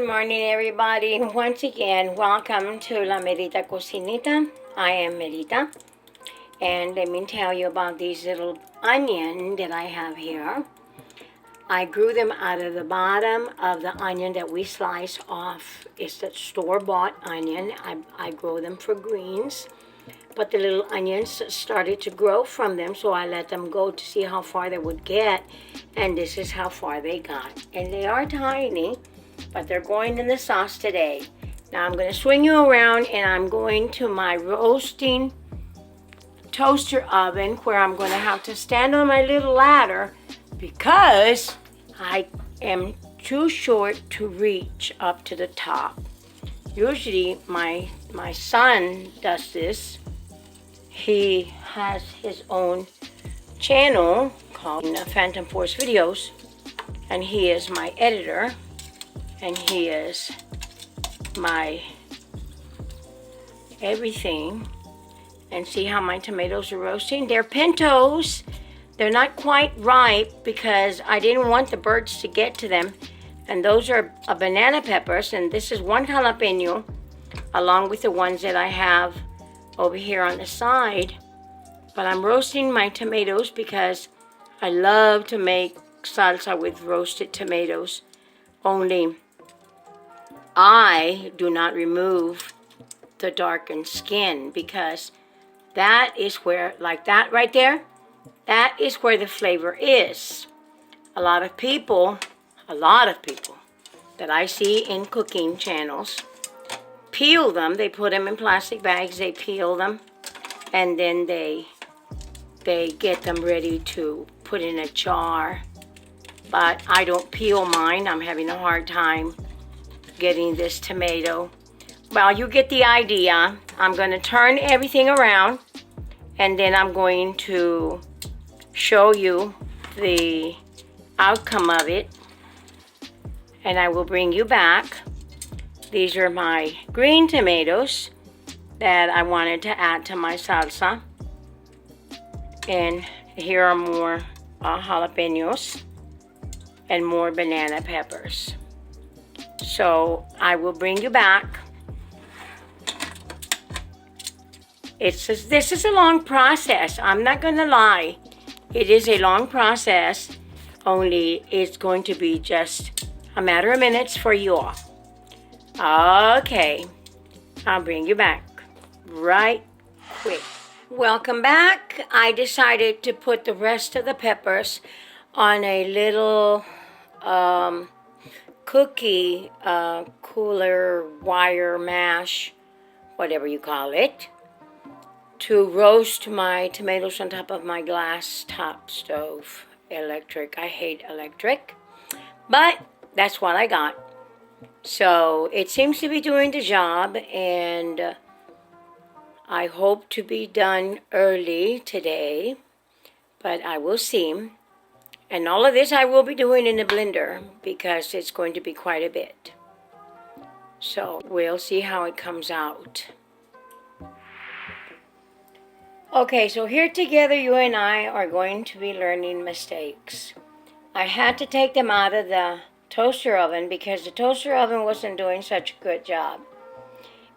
Good morning, everybody. Once again, welcome to La Merita Cocinita. I am Merita, and let me tell you about these little onion that I have here. I grew them out of the bottom of the onion that we slice off. It's the store-bought onion. I grow them for greens, but the little onions started to grow from them, so I let them go to see how far they would get, and this is how far they got. And they are tiny, but they're going in the sauce today. Now I'm going to swing you around, and I'm going to my roasting toaster oven where I'm going to have to stand on my little ladder because I am too short to reach up to the top. Usually my son does this. He has his own channel called Phantom Force Videos, and he is my editor, and he is my everything. And see how my tomatoes are roasting? They're pintos. They're not quite ripe because I didn't want the birds to get to them. And those are banana peppers, and this is one jalapeno along with the ones that I have over here on the side. But I'm roasting my tomatoes because I love to make salsa with roasted tomatoes. Only I do not remove the darkened skin because that is where, like that right there, that is where the flavor is. A lot of people that I see in cooking channels peel them. They put them in plastic bags, they peel them, and then they get them ready to put in a jar. But I don't peel mine. I'm having a hard time getting this tomato. Well, you get the idea. I'm going to turn everything around, and then I'm going to show you the outcome of it, and I will bring you back. These are my green tomatoes that I wanted to add to my salsa, and here are more jalapenos and more banana peppers. So I will bring you back. This is a long process. I'm not going to lie. It is a long process, only it's going to be just a matter of minutes for you all. Okay, I'll bring you back right quick. Welcome back. I decided to put the rest of the peppers on a little cookie cooler wire mash, whatever you call it, to roast my tomatoes on top of my glass top stove. Electric. I hate electric, but that's what I got. So it seems to be doing the job, and I hope to be done early today, but I will see. And all of this I will be doing in the blender because it's going to be quite a bit. So we'll see how it comes out. Okay, so here together you and I are going to be learning mistakes. I had to take them out of the toaster oven because the toaster oven wasn't doing such a good job.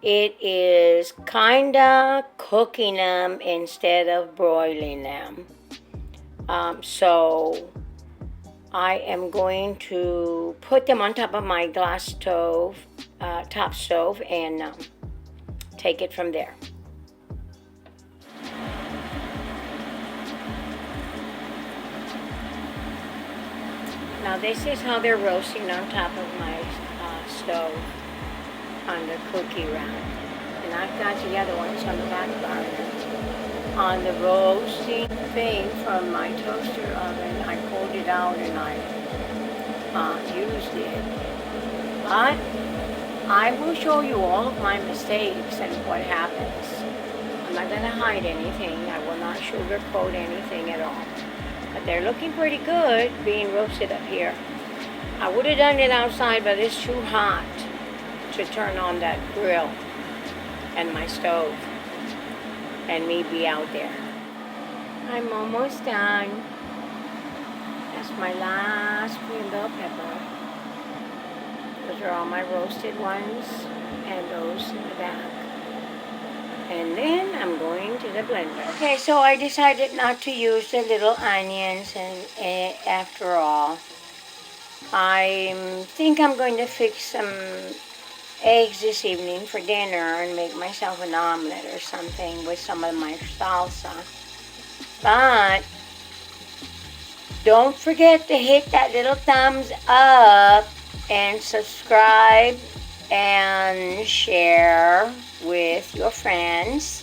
It is kinda cooking them instead of broiling them. So I am going to put them on top of my glass stove, top stove, and take it from there. Now this is how they're roasting on top of my stove on the cookie rack. And I've got the other ones on the back burner. On the roasting thing from my toaster oven, I pulled it out and I used it. But I will show you all of my mistakes and what happens. I'm not going to hide anything. I will not sugarcoat anything at all. But they're looking pretty good being roasted up here. I would have done it outside, but it's too hot to turn on that grill and my stove and me be out there. I'm almost done. That's my last green bell pepper. Those are all my roasted ones, and those in the back. And then I'm going to the blender. Okay, so I decided not to use the little onions, and after all, I think I'm going to fix some eggs this evening for dinner and make myself an omelet or something with some of my salsa. But don't forget to hit that little thumbs up and subscribe and share with your friends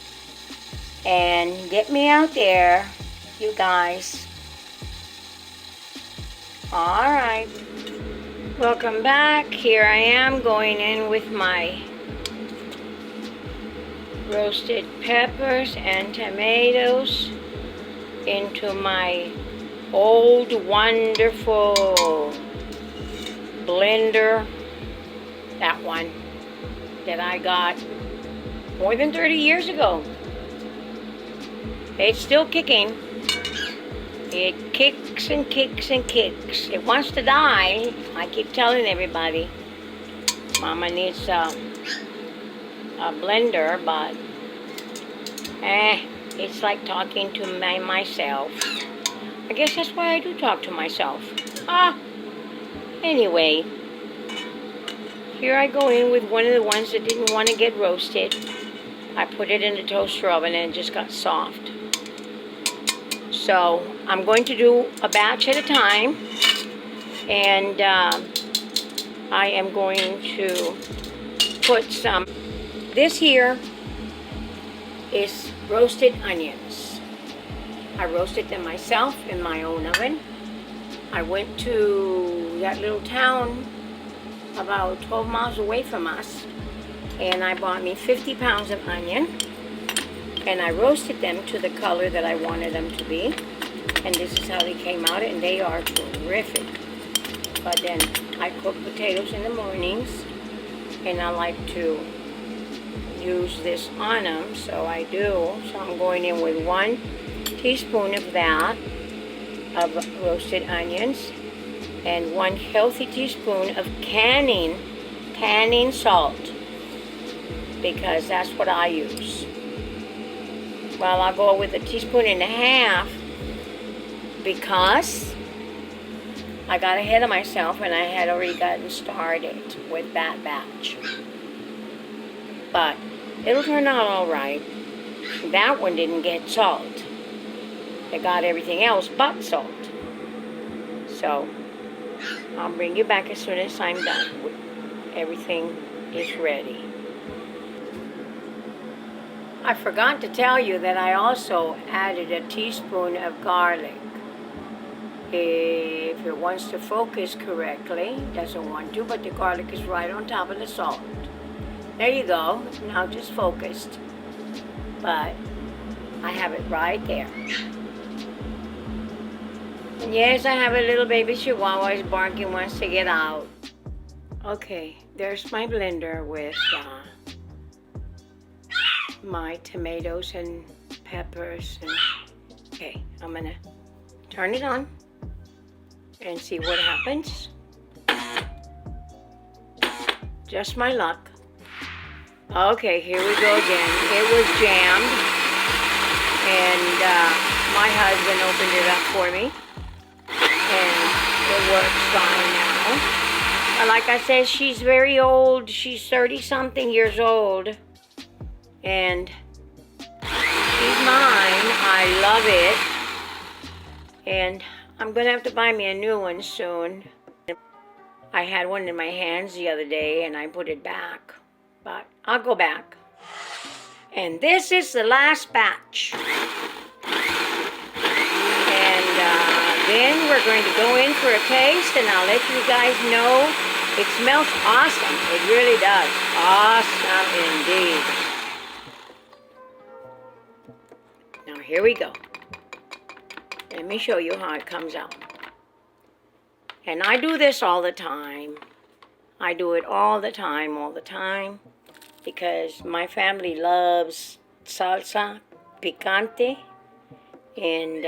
and get me out there, you guys. Alright, welcome back. Here I am going in with my roasted peppers and tomatoes into my old wonderful blender, that one that I got more than 30 years ago. It's still kicking. It kicks and kicks and kicks. It wants to die. I keep telling everybody Mama needs a blender, but it's like talking to myself. I guess that's why I do talk to myself. Anyway, here I go in with one of the ones that didn't want to get roasted. I put it in the toaster oven and it just got soft. So I'm going to do a batch at a time, and I am going to put some. This here is roasted onions. I roasted them myself in my own oven. I went to that little town about 12 miles away from us, and I bought me 50 pounds of onion, and I roasted them to the color that I wanted them to be, and this is how they came out, and they are terrific. But then I cook potatoes in the mornings, and I like to use this on them, so I do. So I'm going in with 1 teaspoon of that, of roasted onions, and 1 healthy teaspoon of canning salt, because that's what I use. Well, I'll go with 1.5 teaspoons because I got ahead of myself and I had already gotten started with that batch. But it'll turn out all right. That one didn't get salt. It got everything else but salt. So I'll bring you back as soon as I'm done. Everything is ready. I forgot to tell you that I also added 1 teaspoon of garlic. If it wants to focus correctly, doesn't want to, but the garlic is right on top of the salt. There you go. Now just focused. But I have it right there. And yes, I have a little baby chihuahua is barking, wants to get out. Okay, there's my blender with my tomatoes and peppers. And okay, I'm gonna turn it on and see what happens. Just my luck. Okay, here we go again. It was jammed, and my husband opened it up for me, and it works fine now. But like I said, she's very old. She's 30-something years old, and she's mine. I love it, and I'm gonna have to buy me a new one soon. I had one in my hands the other day, and I put it back. But I'll go back. And this is the last batch. And then we're going to go in for a taste, and I'll let you guys know. It smells awesome. It really does. Awesome indeed. Now here we go. Let me show you how it comes out. And I do this all the time. I do it all the time, because my family loves salsa picante, and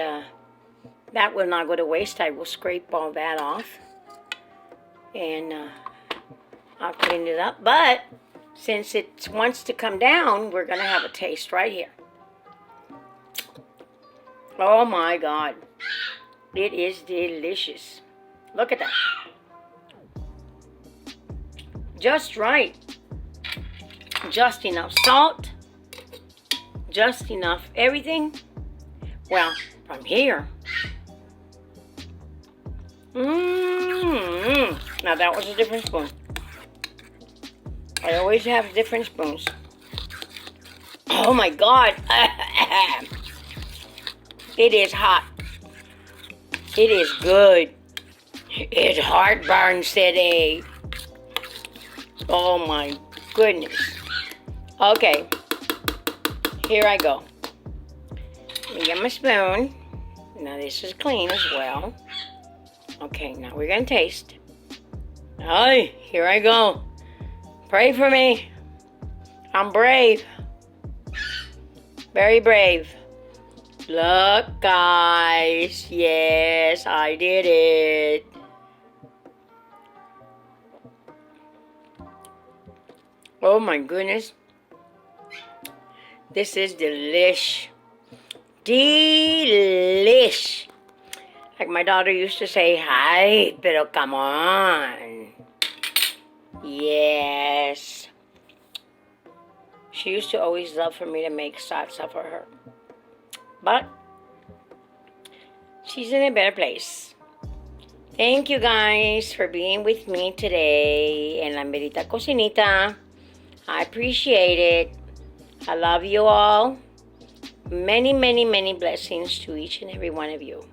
that will not go to waste. I will scrape all that off, and I'll clean it up. But since it wants to come down, we're going to have a taste right here. Oh my God. It is delicious. Look at that. Just right. Just enough salt. Just enough everything. Well, from here. Now that was a different spoon. I always have different spoons. Oh my God. It is hot. It is good. It's heartburn city. Oh my goodness. Okay. Here I go. Let me get my spoon. Now this is clean as well. Okay, now we're going to taste. Hi, here I go. Pray for me. I'm brave. Very brave. Look, guys. Yes, I did it. Oh my goodness. This is delish. Delish. Like my daughter used to say, "Hi, pero come on." Yes. She used to always love for me to make salsa for her. But she's in a better place. Thank you guys for being with me today in La Merita Cocinita. I appreciate it. I love you all. Many, many, many blessings to each and every one of you.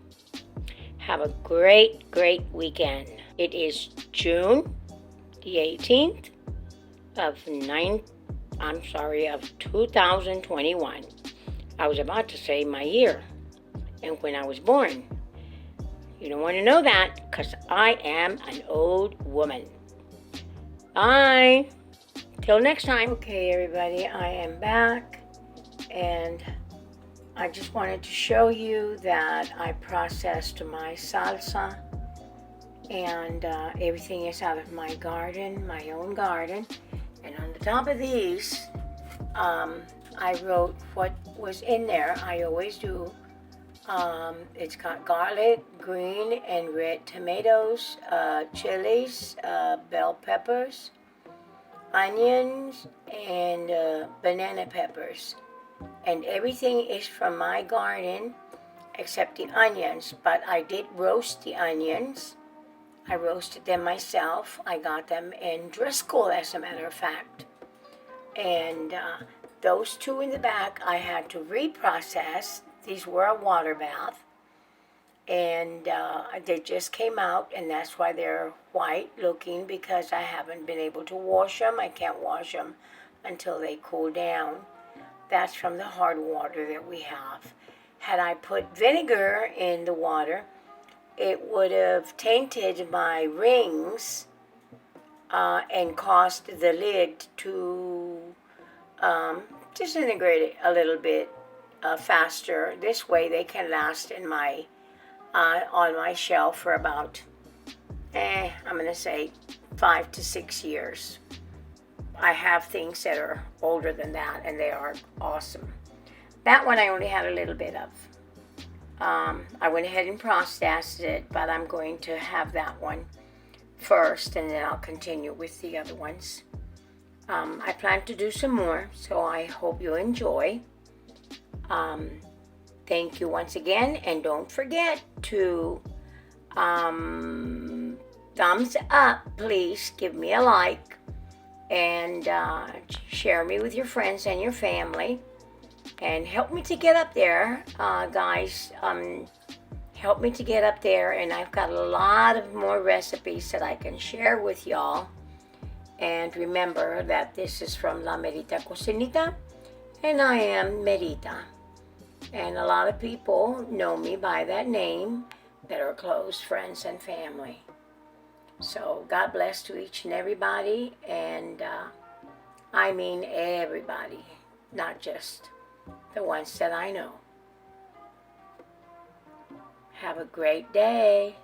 Have a great, great weekend. It is June the 18th of 2021. I was about to say my year and when I was born. You don't want to know that because I am an old woman. Bye. Till next time. Okay, everybody, I am back and I just wanted to show you that I processed my salsa and everything is out of my garden, my own garden. And on the top of these, I wrote what was in there. I always do. It's got garlic, green and red tomatoes, chilies, bell peppers, onions, and banana peppers. And everything is from my garden except the onions. But I did roast the onions. I roasted them myself. I got them in Driscoll, as a matter of fact. And those two in the back, I had to reprocess. These were a water bath. And they just came out, and that's why they're white looking, because I haven't been able to wash them. I can't wash them until they cool down. That's from the hard water that we have. Had I put vinegar in the water, it would have tainted my rings and caused the lid to disintegrate it a little bit faster. This way they can last in my on my shelf for about, I'm going to say 5 to 6 years. I have things that are older than that, and they are awesome. That one I only had a little bit of. I went ahead and processed it, but I'm going to have that one first, and then I'll continue with the other ones. I plan to do some more, so I hope you enjoy. Thank you once again, and don't forget to thumbs up, please. Give me a like, and share me with your friends and your family. And help me to get up there, guys. Help me to get up there, and I've got a lot of more recipes that I can share with y'all. And remember that this is from La Merita Cocinita, and I am Merita. And a lot of people know me by that name that are close friends and family. So God bless to each and everybody, and I mean everybody, not just the ones that I know. Have a great day.